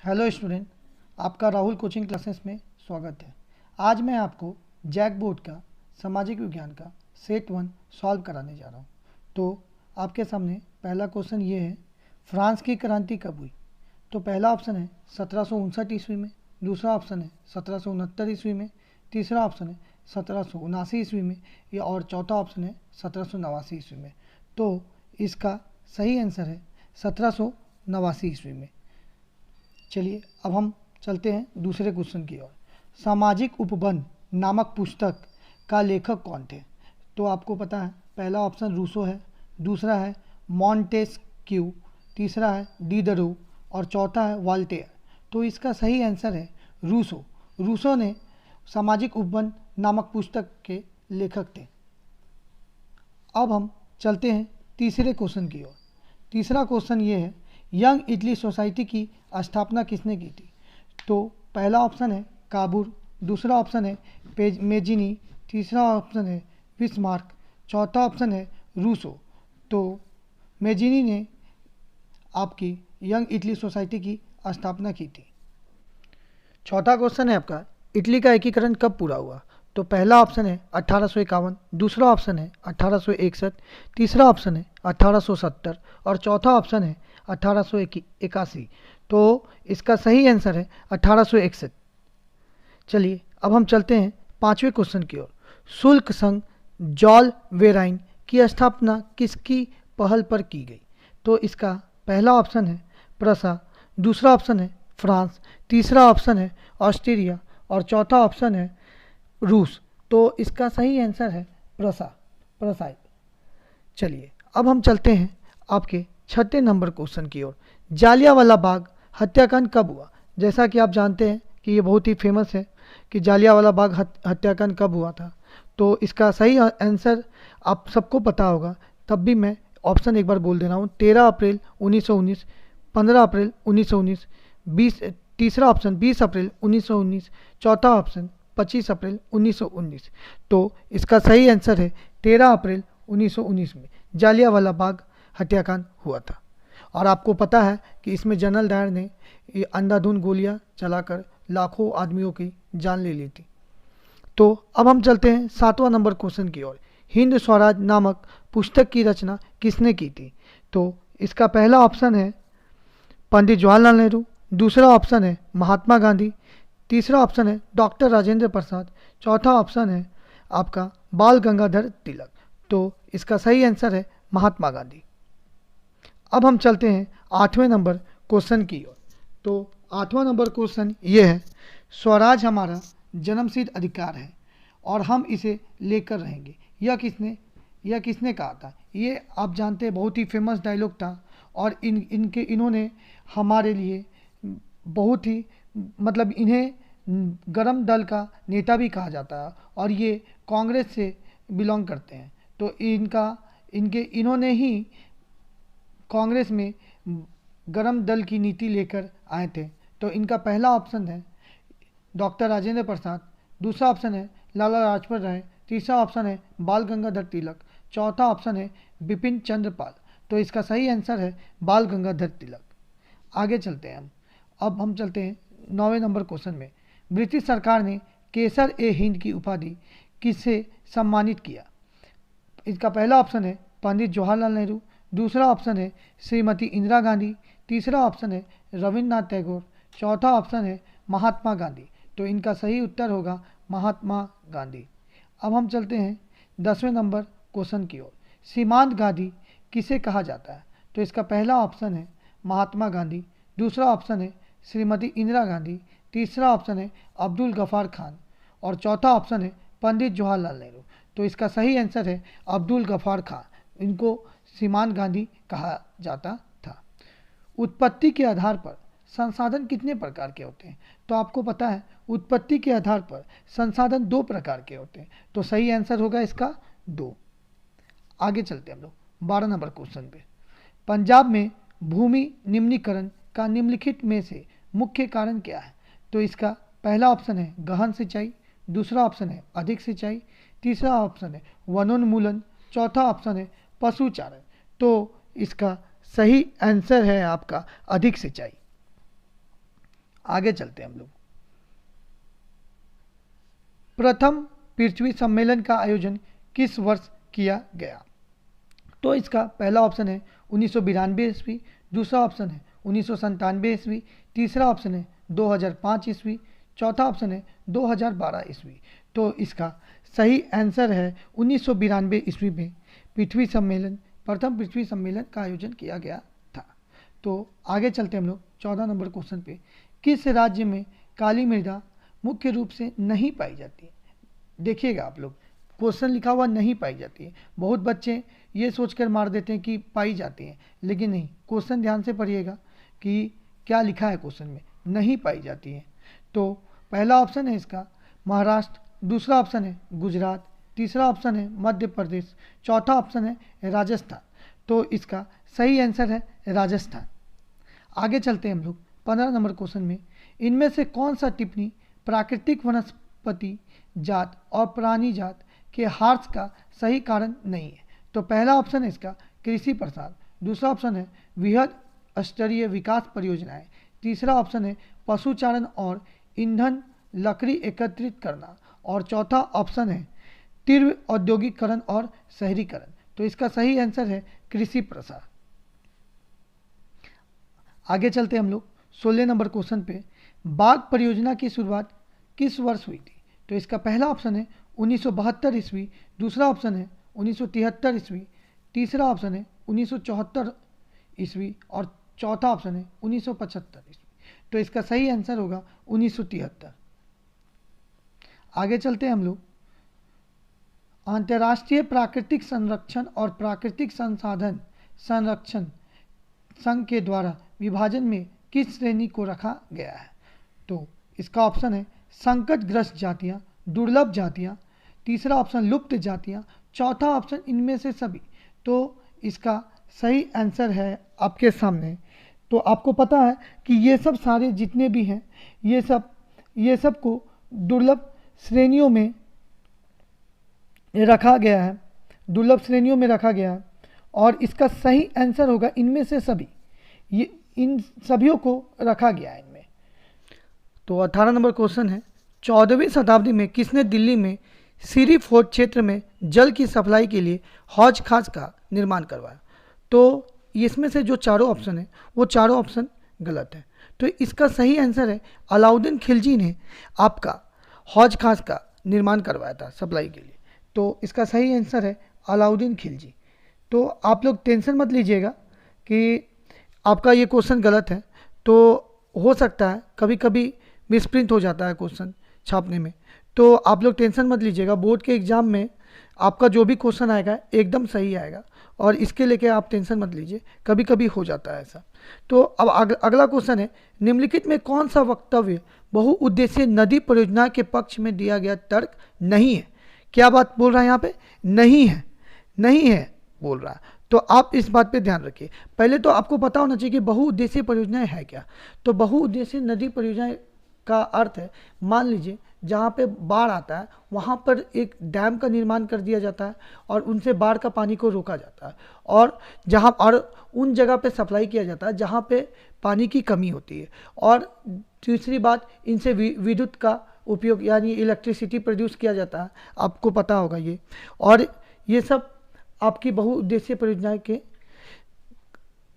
Hello student, आपका Rahul coaching classes में स्वागत है। आज मैं आपको जैक बोर्ड का सामाजिक विज्ञान का सेट 1 सॉल्व कराने जा रहा हूँ। तो आपके सामने पहला क्वेश्चन ये है, फ्रांस की क्रांति कब हुई? तो पहला ऑप्शन है 1759 ईस्वी में, दूसरा ऑप्शन है 1769 ईस्वी में, तीसरा ऑप्शन है 1779 ईस्वी में या और चौथा ऑप्शन है 1789 ईस्वी में। तो इसका सही आंसर है 1789 ईस्वी में। चलिए अब हम चलते हैं दूसरे क्वेश्चन की ओर। सामाजिक उपबंध नामक पुस्तक का लेखक कौन थे? तो आपको पता है पहला ऑप्शन रूसो है, दूसरा है मॉन्टेस्क्यू, तीसरा है डिडरो और चौथा है वॉल्टेयर। तो इसका सही आंसर है रूसो। रूसो ने सामाजिक उपबंध नामक पुस्तक के लेखक थे। अब हम चलते हैं तीसरे क्वेश्चन की ओर। तीसरा क्वेश्चन ये है, यंग इटली सोसाइटी की स्थापना किसने की थी? तो पहला ऑप्शन है काबूर, दूसरा ऑप्शन है मेजिनी, तीसरा ऑप्शन है बिस्मार्क, चौथा ऑप्शन है रूसो। तो मेजिनी ने आपकी यंग इटली सोसाइटी की स्थापना की थी। चौथा क्वेश्चन है आपका, इटली का एकीकरण कब पूरा हुआ? तो पहला ऑप्शन है 1851, दूसरा ऑप्शन है 1861, तीसरा ऑप्शन है 1870 और चौथा ऑप्शन है 1881। तो इसका सही आंसर है 1861। चलिए अब हम चलते हैं पांचवें क्वेश्चन की ओर। शुल्क संघ जॉल वेराइन की स्थापना किसकी पहल पर की गई? तो इसका पहला ऑप्शन है प्रसा, दूसरा ऑप्शन है फ्रांस, तीसरा ऑप्शन है ऑस्ट्रेलिया और चौथा ऑप्शन है रूस। तो इसका सही आंसर है प्रसाई। चलिए अब हम चलते हैं आपके छठे नंबर क्वेश्चन की ओर। जालियांवाला बाग हत्याकांड कब हुआ? जैसा कि आप जानते हैं कि ये बहुत ही फेमस है कि जालियांवाला बाग हत्याकांड कब हुआ था। तो इसका सही आंसर आप सबको पता होगा, तब भी मैं ऑप्शन एक बार बोल दे रहा हूँ। 13 अप्रैल 1919, 15 अप्रैल 1919, 20 तीसरा ऑप्शन 20 अप्रैल 1919, चौथा ऑप्शन 25 अप्रैल 1919। तो इसका सही आंसर है 13 अप्रैल 1919 में जालियांवाला बाग हत्याकांड हुआ था। और आपको पता है कि इसमें जनरल डायर ने अंधाधुंध गोलियां चलाकर लाखों आदमियों की जान ले ली थी। तो अब हम चलते हैं सातवां नंबर क्वेश्चन की ओर। हिंद स्वराज नामक पुस्तक की रचना किसने की थी? तो इसका पहला ऑप्शन है पंडित जवाहरलाल नेहरू, दूसरा ऑप्शन है महात्मा गांधी, तीसरा ऑप्शन है डॉक्टर राजेंद्र प्रसाद, चौथा ऑप्शन है आपका बाल गंगाधर तिलक। तो इसका सही आंसर है महात्मा गांधी। अब हम चलते हैं आठवें नंबर क्वेश्चन की ओर। तो आठवां नंबर क्वेश्चन ये है, स्वराज हमारा जन्मसिद्ध अधिकार है और हम इसे लेकर रहेंगे। यह किसने कहा था? ये आप जानते हैं बहुत ही फेमस डायलॉग था और इन्होंने हमारे लिए बहुत ही मतलब इन्हें गरम दल का नेता भी कहा जाता है और ये कांग्रेस से बिलोंग करते हैं। तो इन्होंने ही कांग्रेस में गरम दल की नीति लेकर आए थे। तो इनका पहला ऑप्शन है डॉक्टर राजेंद्र प्रसाद, दूसरा ऑप्शन है लाला लाजपत राय, तीसरा ऑप्शन है बाल गंगाधर तिलक, चौथा ऑप्शन है बिपिन चंद्र पाल। तो इसका सही आंसर है बाल गंगाधर तिलक। आगे चलते हैं अब हम चलते हैं 9वें नंबर क्वेश्चन में। ब्रिटिश सरकार ने केसर ए हिंद की उपाधि किससे सम्मानित किया? इसका पहला ऑप्शन है पंडित जवाहरलाल नेहरू, दूसरा ऑप्शन है श्रीमती इंदिरा गांधी, तीसरा ऑप्शन है रविन्द्रनाथ टैगोर, चौथा ऑप्शन है महात्मा गांधी। तो इनका सही उत्तर होगा महात्मा गांधी। अब हम चलते हैं 10वें नंबर क्वेश्चन की ओर। सीमांत गांधी किसे कहा जाता है? तो इसका पहला ऑप्शन है महात्मा गांधी, दूसरा ऑप्शन है श्रीमती इंदिरा गांधी, तीसरा ऑप्शन है अब्दुल गफार खान और चौथा ऑप्शन है पंडित जवाहरलाल नेहरू। तो इसका सही आंसर है अब्दुल गफार खान। इनको सीमांत गांधी कहा जाता था। उत्पत्ति के आधार पर संसाधन कितने प्रकार के होते हैं? तो आपको पता है उत्पत्ति के आधार पर संसाधन 2 प्रकार के होते हैं। तो सही आंसर होगा इसका 2। आगे चलते हैं हम लोग 12 नंबर क्वेश्चन पे। पंजाब में भूमि निम्नीकरण का निम्नलिखित में से मुख्य कारण क्या है? तो इसका पहला ऑप्शन है गहन सिंचाई, दूसरा ऑप्शन है अधिक सिंचाई, तीसरा ऑप्शन है वनोन्मूलन, चौथा ऑप्शन है पशुचारण। तो इसका सही आंसर है आपका अधिक सिंचाई। आगे चलते हैं हम लोग। प्रथम पृथ्वी सम्मेलन का आयोजन किस वर्ष किया गया? तो इसका पहला ऑप्शन है 1992 ईस्वी, दूसरा ऑप्शन है 1997 ईस्वी, तीसरा ऑप्शन है 2005 ईस्वी, चौथा ऑप्शन है 2012 ईस्वी। तो इसका सही आंसर है 1992 ईस्वी में प्रथम पृथ्वी सम्मेलन का आयोजन किया गया था। तो आगे चलते हम लोग 14 नंबर क्वेश्चन पे। किस राज्य में काली मृदा मुख्य रूप से नहीं पाई जाती है? देखिएगा आप लोग, क्वेश्चन लिखा हुआ नहीं पाई जाती है। बहुत बच्चे ये सोचकर मार देते हैं कि पाई जाती है, लेकिन नहीं, क्वेश्चन ध्यान से पढ़िएगा कि क्या लिखा है क्वेश्चन में। नहीं पाई जाती है। तो पहला ऑप्शन है इसका महाराष्ट्र, दूसरा ऑप्शन है गुजरात, तीसरा ऑप्शन है मध्य प्रदेश, चौथा ऑप्शन है राजस्थान। तो इसका सही आंसर है राजस्थान। आगे चलते हैं हम लोग 15 नंबर क्वेश्चन में। इनमें से कौन सा टिप्पणी प्राकृतिक वनस्पति जात और प्राणी जात के हार्स का सही कारण नहीं है? तो पहला ऑप्शन है इसका कृषि प्रसार, दूसरा ऑप्शन है वृहद स्तरीय विकास परियोजनाएं, तीसरा ऑप्शन है पशुचारण और ईंधन लकड़ी एकत्रित करना, और चौथा ऑप्शन है तीव्र औद्योगिकरण और शहरीकरण। तो इसका सही आंसर है कृषि प्रसार। आगे चलते हम लोग 16 नंबर क्वेश्चन पे। बाघ परियोजना की शुरुआत किस वर्ष हुई थी? तो इसका पहला ऑप्शन है 1972 ईस्वी, दूसरा ऑप्शन है 1973 ईस्वी, तीसरा ऑप्शन है 1974 ईस्वी और चौथा ऑप्शन है 1975 ईस्वी। तो इसका सही आंसर होगा 1973। आगे चलते हैं हम लोग अंतर्राष्ट्रीय प्राकृतिक संरक्षण और प्राकृतिक संसाधन संरक्षण संघ के द्वारा विभाजन में किस श्रेणी को रखा गया है? तो इसका ऑप्शन है संकटग्रस्त जातियां, दुर्लभ जातियां, तीसरा ऑप्शन लुप्त जातियां, चौथा ऑप्शन इनमें से सभी। तो इसका सही आंसर है आपके सामने। तो आपको पता है कि ये सब सारे जितने भी हैं ये सब को दुर्लभ श्रेणियों में रखा गया है, दुर्लभ श्रेणियों में रखा गया है, और इसका सही आंसर होगा इनमें से सभी। ये इन सभियों को रखा गया है इनमें। तो 18 नंबर क्वेश्चन है 14वीं शताब्दी में किसने दिल्ली में सीरी फोर्ट क्षेत्र में जल की सप्लाई के लिए हौज खास का निर्माण करवाया? तो इसमें से जो चारों ऑप्शन है वो चारों ऑप्शन गलत है। तो इसका सही आंसर है अलाउद्दीन खिलजी ने आपका हौज खास का निर्माण करवाया था सप्लाई के लिए। तो इसका सही आंसर है अलाउद्दीन खिलजी। तो आप लोग टेंशन मत लीजिएगा कि आपका ये क्वेश्चन गलत है। तो हो सकता है कभी कभी मिसप्रिंट हो जाता है क्वेश्चन छापने में, तो आप लोग टेंशन मत लीजिएगा। बोर्ड के एग्ज़ाम में आपका जो भी क्वेश्चन आएगा एकदम सही आएगा, और इसके लेके आप टेंशन मत लीजिए, कभी कभी हो जाता है ऐसा। तो अब अगला क्वेश्चन है निम्नलिखित में कौन सा वक्तव्य बहुउद्देशीय नदी परियोजना के पक्ष में दिया गया तर्क नहीं है? क्या बात बोल रहा है यहाँ पे? नहीं है, नहीं है बोल रहा है। तो आप इस बात पे ध्यान रखिए। पहले तो आपको पता होना चाहिए कि बहुउद्देशीय परियोजनाएं है क्या। तो बहुउद्देशीय नदी परियोजनाएं का अर्थ है, मान लीजिए जहाँ पे बाढ़ आता है वहाँ पर एक डैम का निर्माण कर दिया जाता है और उनसे बाढ़ का पानी को रोका जाता है, और उन जगह पे सप्लाई किया जाता है जहाँ पे पानी की कमी होती है। और तीसरी बात, इनसे विद्युत का उपयोग यानी इलेक्ट्रिसिटी प्रोड्यूस किया जाता है, आपको पता होगा ये। और ये सब आपकी बहुउद्देशीय परियोजना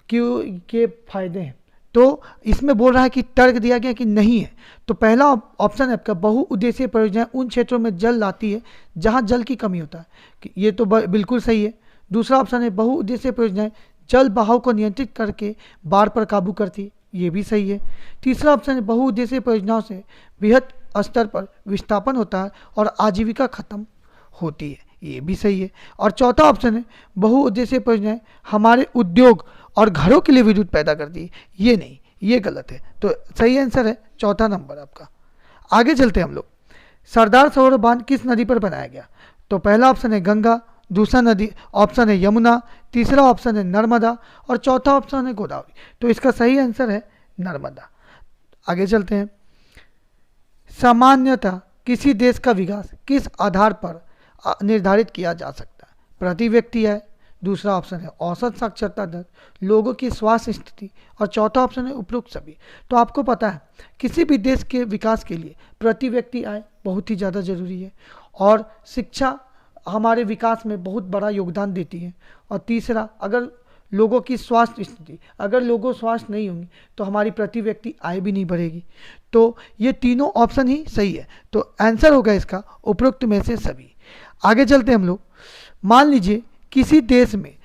के फायदे हैं। तो इसमें बोल रहा है कि तर्क दिया गया कि नहीं है। तो पहला ऑप्शन है आपका बहुउद्देशीय परियोजनाएं उन क्षेत्रों में जल लाती है जहां जल की कमी होता है, ये तो बिल्कुल सही है। दूसरा ऑप्शन है बहुउद्देशीय परियोजनाएं जल बहाव को नियंत्रित करके बाढ़ पर काबू करती है, ये भी सही है। तीसरा ऑप्शन है बहुउद्देशीय परियोजनाओं से बृहद स्तर पर विस्थापन होता है और आजीविका खत्म होती है, ये भी सही है। और चौथा ऑप्शन है बहुउद्देशीय परियोजनाएं हमारे उद्योग और घरों के लिए विद्युत पैदा करती है, ये नहीं, ये गलत है। तो सही आंसर है चौथा नंबर आपका। आगे चलते हैं हम लोग। सरदार सरोवर बांध किस नदी पर बनाया गया? तो पहला ऑप्शन है गंगा, दूसरा नदी ऑप्शन है यमुना, तीसरा ऑप्शन है नर्मदा और चौथा ऑप्शन है गोदावरी। तो इसका सही आंसर है नर्मदा। आगे चलते हैं। सामान्यतः किसी देश का विकास किस आधार पर निर्धारित किया जा सकता है? प्रति व्यक्ति है, दूसरा ऑप्शन है औसत साक्षरता दर, लोगों की स्वास्थ्य स्थिति, और चौथा ऑप्शन है उपरोक्त सभी। तो आपको पता है किसी भी देश के विकास के लिए प्रति व्यक्ति आय बहुत ही ज़्यादा जरूरी है, और शिक्षा हमारे विकास में बहुत बड़ा योगदान देती है। और तीसरा, अगर लोगों की स्वास्थ्य स्थिति, अगर लोगों स्वास्थ्य नहीं होंगी तो हमारी प्रति व्यक्ति आय भी नहीं बढ़ेगी। तो ये तीनों ऑप्शन ही सही है, तो आंसर होगा इसका उपरोक्त में से सभी। आगे चलते हैं हम लोग। मान लीजिए किसी देश में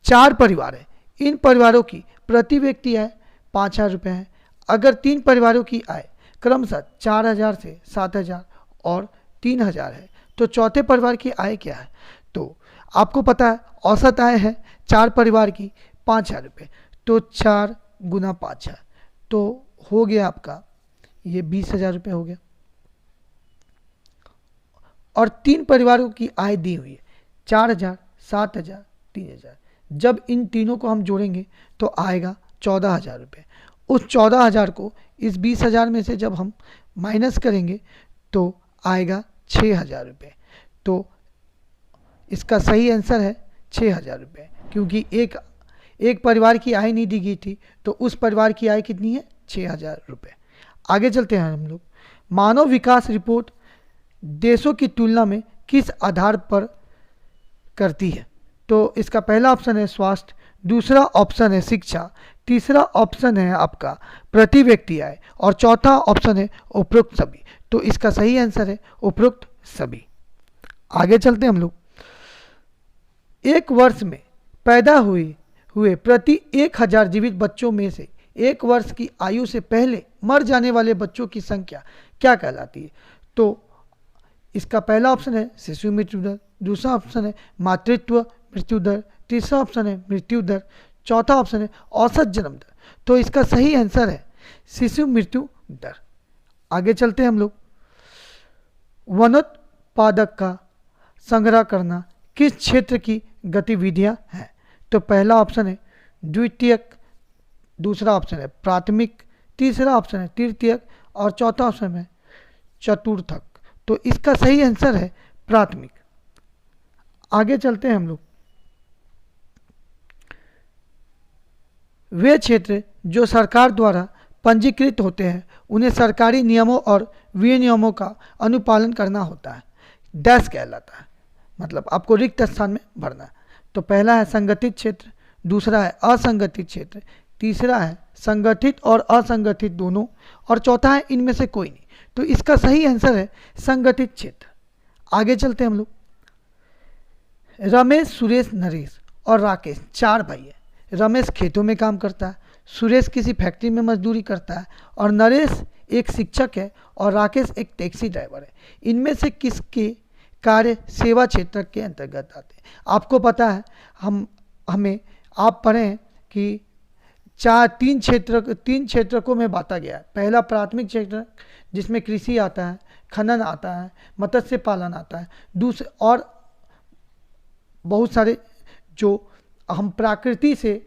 4 परिवार है, इन परिवारों की प्रति व्यक्ति आय 5,000 रुपये है। अगर 3 परिवारों की आय क्रमशः 4,000 से 7,000 और 3,000 है, तो चौथे परिवार की आय क्या है? तो आपको पता है औसत आय है 4 परिवार की 5,000 रुपये, तो 4 गुना 5,000 तो हो गया आपका ये 20,000 रुपये हो गया। और 3 परिवारों की आय दी हुई है 4,000, 7,000, 3,000। जब इन तीनों को हम जोड़ेंगे तो आएगा 14,000 रुपये। उस 14,000 को इस 20,000 में से जब हम माइनस करेंगे तो आएगा 6,000 रुपये। तो इसका सही आंसर है 6,000 रुपये, क्योंकि एक परिवार की आय नहीं दी गई थी, तो उस परिवार की आय कितनी है? 6,000 रुपये। आगे चलते हैं हम लोग। मानव विकास रिपोर्ट देशों की तुलना में किस आधार पर करती है? तो इसका पहला ऑप्शन है स्वास्थ्य, दूसरा ऑप्शन है शिक्षा, तीसरा ऑप्शन है आपका प्रति व्यक्ति आय, और चौथा ऑप्शन है उपरोक्त सभी। तो इसका सही आंसर है उपरोक्त सभी। आगे चलते हैं हम लोग। एक वर्ष में पैदा हुए प्रति 1,000 जीवित बच्चों में से 1 वर्ष की आयु से पहले मर जाने वाले बच्चों की संख्या क्या कहलाती है? तो इसका पहला ऑप्शन है शिशु मृत्यु दर, दूसरा ऑप्शन है मातृत्व मृत्यु दर, तीसरा ऑप्शन है मृत्यु दर, चौथा ऑप्शन है औसत जन्म दर। तो इसका सही आंसर है शिशु मृत्यु दर। आगे चलते हैं हम लोग। वनोत्पादक का संग्रह करना किस क्षेत्र की गतिविधियां हैं? तो पहला ऑप्शन है द्वितीयक, दूसरा ऑप्शन है प्राथमिक, तीसरा ऑप्शन है तृतीयक, और चौथा ऑप्शन है चतुर्थक। तो इसका सही आंसर है प्राथमिक। आगे चलते हैं हम लोग। वे क्षेत्र जो सरकार द्वारा पंजीकृत होते हैं उन्हें सरकारी नियमों और विनियमों का अनुपालन करना होता है। डैश कहलाता है, मतलब आपको रिक्त स्थान में भरना है। तो पहला है संगठित क्षेत्र, दूसरा है असंगठित क्षेत्र, तीसरा है संगठित और असंगठित दोनों, और चौथा है इनमें से कोई नहीं। तो इसका सही आंसर है संगठित क्षेत्र। आगे चलते हैं हम लोग। रमेश, सुरेश, नरेश और राकेश 4 भाई है। रमेश खेतों में काम करता है, सुरेश किसी फैक्ट्री में मजदूरी करता है, और नरेश एक शिक्षक है, और राकेश एक टैक्सी ड्राइवर है। इनमें से किसके कार्य सेवा क्षेत्र के अंतर्गत आते हैं? आपको पता है आप पढ़ें कि 3 क्षेत्रकों में बांटा गया है। पहला प्राथमिक क्षेत्र जिसमें कृषि आता है, खनन आता है, मत्स्य पालन आता है, दूसरे और बहुत सारे जो हम प्रकृति से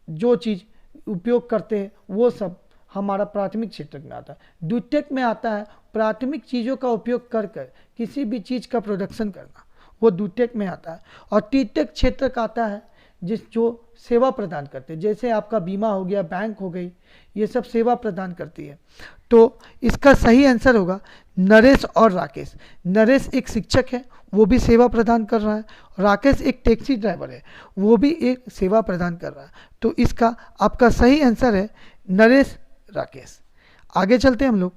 जो चीज़ उपयोग करते हैं वो सब हमारा प्राथमिक क्षेत्र में आता है। द्वितीयक में आता है प्राथमिक चीज़ों का उपयोग कर किसी भी चीज़ का प्रोडक्शन करना, वो द्वितीयक में आता है। और तृतीयक क्षेत्र का आता है जो सेवा प्रदान करते हैं, जैसे आपका बीमा हो गया, बैंक हो गई, ये सब सेवा प्रदान करती है। तो इसका सही आंसर होगा नरेश और राकेश। नरेश एक शिक्षक है, वो भी सेवा प्रदान कर रहा है, राकेश एक टैक्सी ड्राइवर है, वो भी एक सेवा प्रदान कर रहा है। तो इसका आपका सही आंसर है नरेश, राकेश। आगे चलते हैं हम लोग।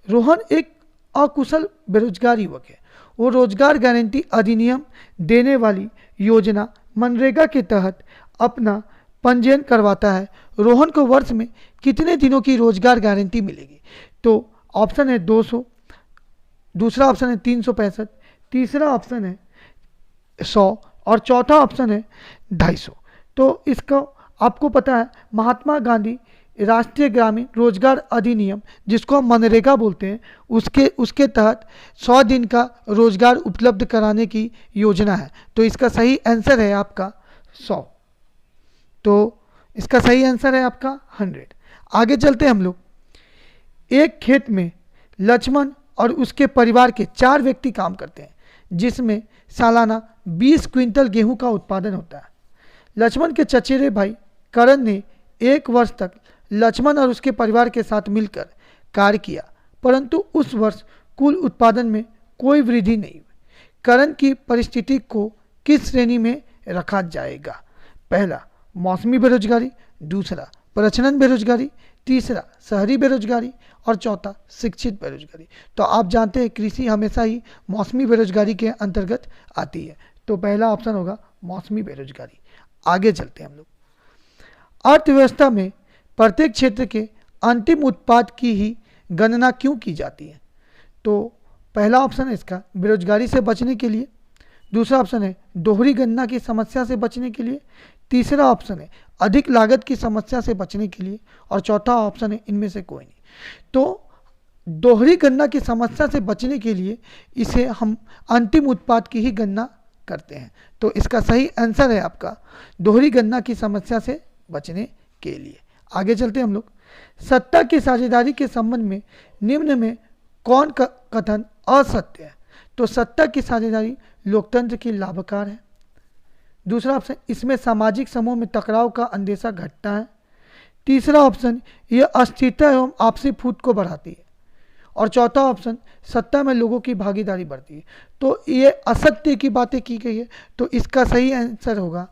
रोहन एक अकुशल बेरोजगार युवक है। वो रोजगार गारंटी अधिनियम देने वाली योजना मनरेगा के तहत अपना पंजीयन करवाता है। रोहन को वर्ष में कितने दिनों की रोजगार गारंटी मिलेगी? तो ऑप्शन है 200, दूसरा ऑप्शन है 365, तीसरा ऑप्शन है 100, और चौथा ऑप्शन है 250। तो इसका आपको पता है महात्मा गांधी राष्ट्रीय ग्रामीण रोजगार अधिनियम, जिसको हम मनरेगा बोलते हैं, उसके तहत 100 दिन का रोजगार उपलब्ध कराने की योजना है। तो इसका सही आंसर है आपका 100। तो इसका सही आंसर है आपका 100। आगे चलते हैं हम लोग। एक खेत में लक्ष्मण और उसके परिवार के 4 व्यक्ति काम करते हैं, जिसमें सालाना 20 क्विंटल गेहूं का उत्पादन होता है। लक्ष्मण के चचेरे भाई करण ने 1 वर्ष तक लक्ष्मण और उसके परिवार के साथ मिलकर कार्य किया, परंतु उस वर्ष कुल उत्पादन में कोई वृद्धि नहीं हुई। करण की परिस्थिति को किस श्रेणी में रखा जाएगा? पहला, मौसमी बेरोजगारी, दूसरा प्रचलन बेरोजगारी, तीसरा शहरी बेरोजगारी और चौथा शिक्षित बेरोजगारी। तो आप जानते हैं कृषि हमेशा ही मौसमी बेरोजगारी के अंतर्गत आती है, तो पहला ऑप्शन होगा मौसमी बेरोजगारी। आगे चलते हैं हम लोग। अर्थव्यवस्था में प्रत्येक क्षेत्र के अंतिम उत्पाद की ही गणना क्यों की जाती है? तो पहला ऑप्शन है इसका बेरोजगारी से बचने के लिए, दूसरा ऑप्शन है दोहरी गणना की समस्या से बचने के लिए, तीसरा ऑप्शन है अधिक लागत की समस्या से बचने के लिए और चौथा ऑप्शन है इनमें से कोई नहीं। तो दोहरी गणना की समस्या से बचने के लिए इसे हम अंतिम उत्पाद की ही गणना करते हैं। तो इसका सही आंसर है आपका दोहरी गणना की समस्या से बचने के लिए। आगे चलते हैं हम लोग। सत्ता की साझेदारी के संबंध में निम्न में कौन कथन असत्य है? तो सत्ता की साझेदारी लोकतंत्र की लाभकार है। दूसरा ऑप्शन, इसमें सामाजिक समूह में टकराव का अंदेशा घटता है। तीसरा ऑप्शन, यह अस्थिरता एवं आपसी फूट को बढ़ाती है। और चौथा ऑप्शन, सत्ता में लोगों की भागीदारी बढ़ती है। तो ये असत्य की बातें की गई है, तो इसका सही आंसर होगा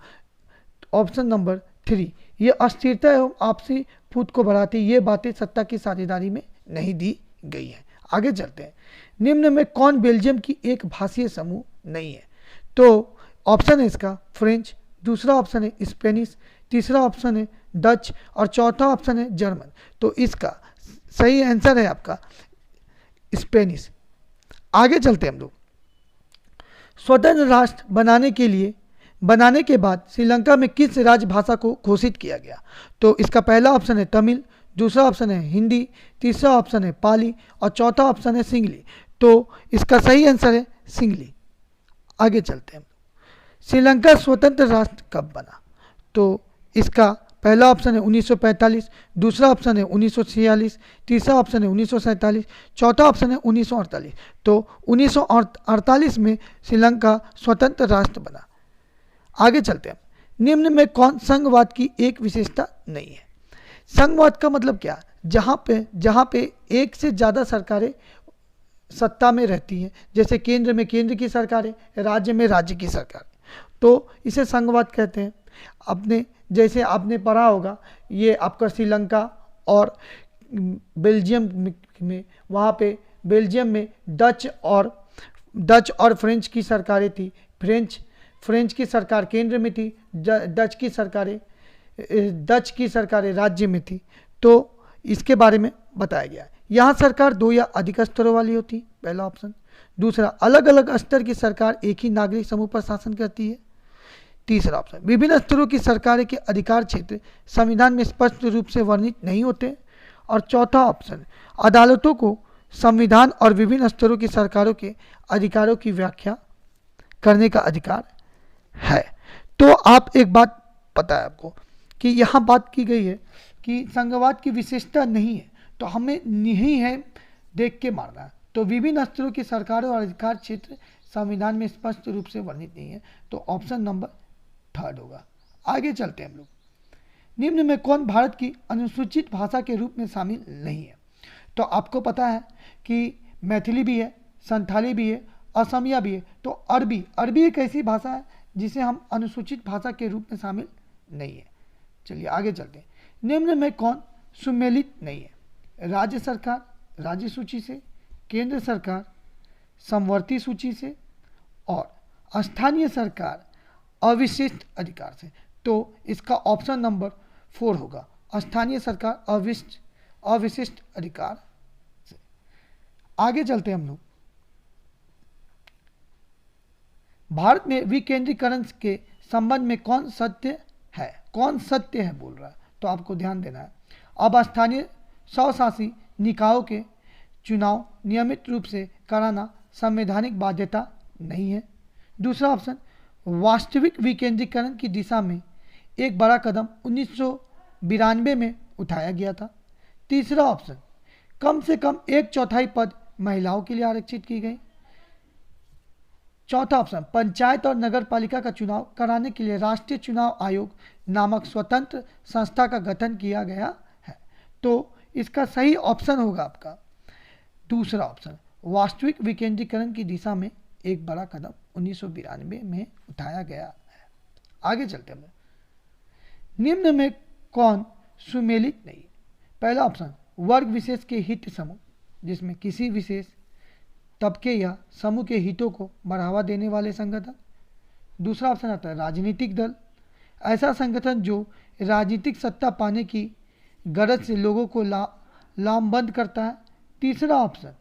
ऑप्शन नंबर 3, ये अस्थिरता एवं आपसी फूट को बढ़ाती, ये बातें सत्ता की साझेदारी में नहीं दी गई है। आगे चलते हैं। निम्न में कौन बेल्जियम की एक भाषीय समूह नहीं है? तो ऑप्शन है इसका फ्रेंच, दूसरा ऑप्शन है स्पेनिश, तीसरा ऑप्शन है डच और चौथा ऑप्शन है जर्मन। तो इसका सही आंसर है आपका स्पेनिश। आगे चलते हैं हम लोग। स्वतंत्र राष्ट्र बनाने के बाद श्रीलंका में किस राजभाषा को घोषित किया गया? तो इसका पहला ऑप्शन है तमिल, दूसरा ऑप्शन है हिंदी, तीसरा ऑप्शन है पाली और चौथा ऑप्शन है सिंगली। तो इसका सही आंसर है सिंगली। आगे चलते हैं। श्रीलंका स्वतंत्र राष्ट्र कब बना? तो इसका पहला ऑप्शन है 1945, दूसरा ऑप्शन है 1946, तीसरा ऑप्शन है 1947, चौथा ऑप्शन है 1948। तो 1948 में श्रीलंका स्वतंत्र राष्ट्र बना। आगे चलते हैं। निम्न में कौन संघवाद की एक विशेषता नहीं है? संघवाद का मतलब क्या? जहाँ पे एक से ज़्यादा सरकारें सत्ता में रहती हैं, जैसे केंद्र में केंद्र की सरकारें, राज्य में राज्य की सरकार, तो इसे संघवाद कहते हैं। जैसे आपने पढ़ा होगा, ये आपका श्रीलंका और बेल्जियम में, वहाँ पे बेल्जियम में डच और फ्रेंच की सरकारें थी। फ्रेंच की सरकार केंद्र में थी, डच की सरकारें राज्य में थी। तो इसके बारे में बताया गया। यहाँ सरकार 2 या अधिक स्तरों वाली होती, पहला ऑप्शन। दूसरा, अलग अलग स्तर की सरकार एक ही नागरिक समूह पर शासन करती है। तीसरा ऑप्शन, विभिन्न स्तरों की सरकारें के अधिकार क्षेत्र संविधान में स्पष्ट रूप से वर्णित नहीं होते। और चौथा ऑप्शन, अदालतों को संविधान और विभिन्न स्तरों की सरकारों के अधिकारों की व्याख्या करने का अधिकार है। तो आप एक बात पता है आपको कि यहाँ बात की गई है कि संघवाद की विशेषता नहीं है, तो हमें नहीं है देख के मारना है। तो विभिन्न स्तरों की सरकारों और अधिकार क्षेत्र संविधान में स्पष्ट रूप से वर्णित नहीं है, तो ऑप्शन नंबर 3 होगा। आगे चलते हैं हम लोग। निम्न में कौन भारत की अनुसूचित भाषा के रूप में शामिल नहीं है? तो आपको पता है कि मैथिली भी है, संथाली भी है, असमिया भी है। तो अरबी एक ऐसी भाषा है जिसे हम अनुसूचित भाषा के रूप में शामिल नहीं है। चलिए आगे चलते हैं। निम्न में कौन सुमेलित नहीं है? राज्य सरकार राज्य सूची से, केंद्र सरकार समवर्ती सूची से और स्थानीय सरकार अविशिष्ट अधिकार से। तो इसका ऑप्शन नंबर 4 होगा, स्थानीय सरकार अविशिष्ट अधिकार से। आगे चलते हैं हम लोग। भारत में विकेंद्रीकरण के संबंध में कौन सत्य है बोल रहा है? तो आपको ध्यान देना है। अब स्थानीय स्वशासी निकायों के चुनाव नियमित रूप से कराना संवैधानिक बाध्यता नहीं है। दूसरा ऑप्शन, वास्तविक विकेंद्रीकरण की दिशा में एक बड़ा कदम 1992 में उठाया गया था। तीसरा ऑप्शन, कम से कम 1/4 पद महिलाओं के लिए आरक्षित की गई। चौथा ऑप्शन, पंचायत और नगर पालिका का चुनाव कराने के लिए राष्ट्रीय चुनाव आयोग नामक स्वतंत्र संस्था का गठन किया गया है। तो इसका सही ऑप्शन होगा आपका दूसरा ऑप्शन, वास्तविक विकेंद्रीकरण की दिशा में एक बड़ा कदम 1992 में उठाया गया है। आगे चलते हैं, निम्न में कौन सुमेलित नहीं? पहला ऑप्शन, वर्ग विशेष के हित समूह, जिसमें किसी विशेष तबके या समूह के हितों को बढ़ावा देने वाले संगठन। दूसरा ऑप्शन आता है राजनीतिक दल, ऐसा संगठन जो राजनीतिक सत्ता पाने की गरज से लोगों को लामबंद करता है। तीसरा ऑप्शन,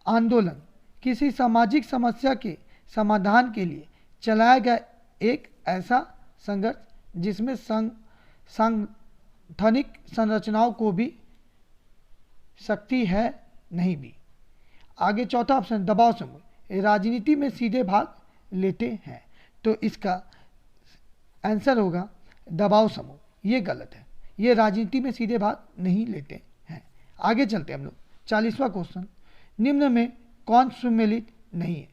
आंदोलन, किसी सामाजिक समस्या के समाधान के लिए चलाया गया एक ऐसा संघर्ष जिसमें सांगठनिक संरचनाओं को भी शक्ति है नहीं भी। आगे चौथा ऑप्शन, दबाव समूह, राजनीति में सीधे भाग लेते हैं। तो इसका आंसर होगा दबाव समूह। ये गलत है, ये राजनीति में सीधे भाग नहीं लेते हैं। आगे चलते हैं हम लोग 40वां क्वेश्चन, निम्न में कौन सुमेलित नहीं है?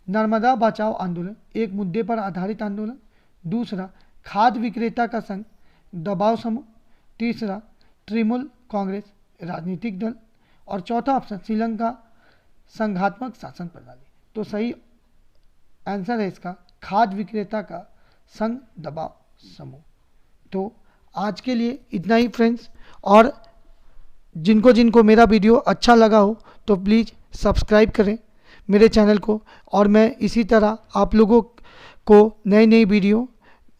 नर्मदा बचाओ आंदोलन एक मुद्दे पर आधारित आंदोलन। दूसरा, खाद्य विक्रेता का संघ दबाव समूह। तीसरा, तृणमूल कांग्रेस राजनीतिक दल। और चौथा ऑप्शन, श्रीलंका संघात्मक शासन प्रणाली। तो सही आंसर है इसका खाद्य विक्रेता का संघ दबाव समूह। तो आज के लिए इतना ही फ्रेंड्स, और जिनको जिनको मेरा वीडियो अच्छा लगा हो तो प्लीज़ सब्सक्राइब करें मेरे चैनल को, और मैं इसी तरह आप लोगों को नई नई वीडियो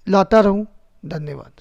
लाता रहूं। धन्यवाद।